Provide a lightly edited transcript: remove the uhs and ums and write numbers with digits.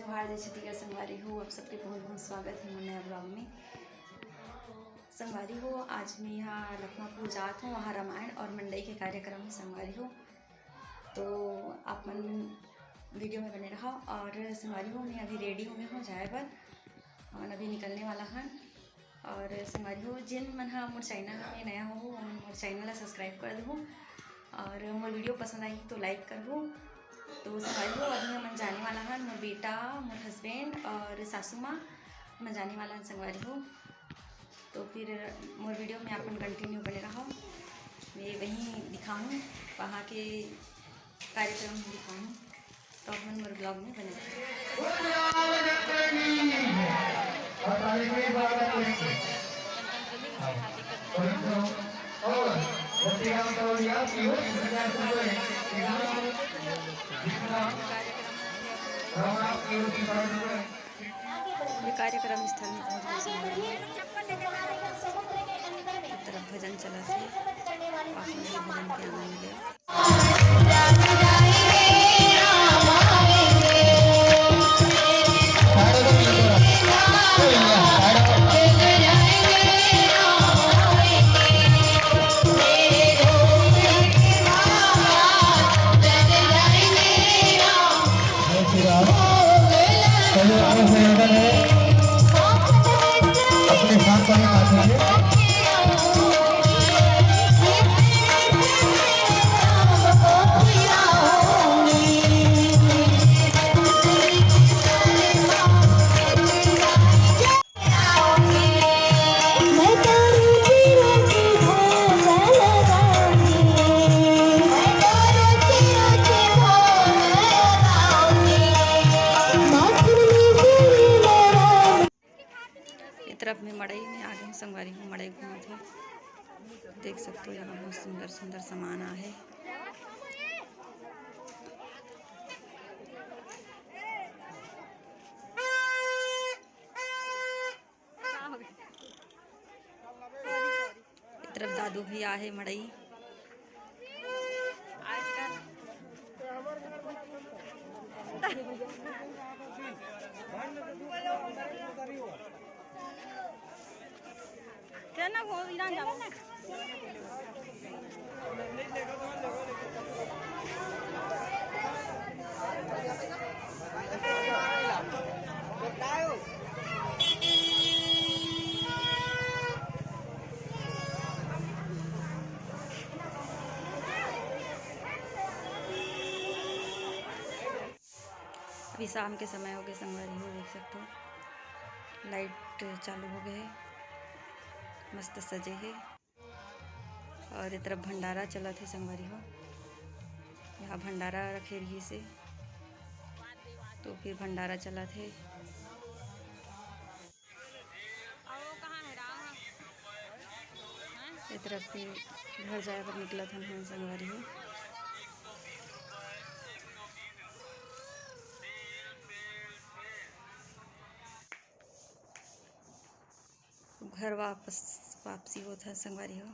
जोहार जय छत्तीसगढ़ संगवारी हो। आप सबके बहुत बहुत स्वागत है नया ब्लॉग में। संगवारी हो, आज मैं यहाँ लखमापुर जात हूँ, वहाँ रामायण और मंडई के कार्यक्रम में संगवारी हो, तो आप मन वीडियो में बने रहा। और संगवारी हो, मैं अभी रेडी हो गई हूँ जाए पर और अभी निकलने वाला हन। और संगवारी हो, जिन मन हाँ मोर चैनल में नया हो मोर चैनल सब्सक्राइब कर दो और मोर वीडियो पसंद आई तो लाइक कर दो। तो संगवारी हो, अभी हम जाने वाला हन, मोर बेटा, मोर हस्बैंड और सासू माँ हम जाने वाला हन संगवारी हो। तो फिर मोर वीडियो में अपन कंटिन्यू बने रहो। मैं वहीं दिखाऊँ, वहाँ के कार्यक्रम दिखाऊँ, तो अपन मोर ब्लॉग में बने ये कार्यक्रम स्थल में पहुँच गए। तरफ भजन चला से भजन के आनंद लिया। अपने साथ तरफ में मड़ई में आ गए संगवारी को मड़ई घूमा थे। देख सकते हो यहाँ बहुत सुंदर सुंदर सामान है। तरफ दादू भी आहे मड़ई। क्या वो ईरान जाओ अभी शाम के समय हो गए संगवारी हो, देख सकते हो लाइट चालू हो गए, मस्त सजे है। और ये तरफ भंडारा चला थे संगवारी हो, यहाँ भंडारा रखे रही से, तो फिर भंडारा चला थे। ये तरफ फिर घर जाए पर निकला था संगवारी हो। घर वापसी होता संगवारी हो।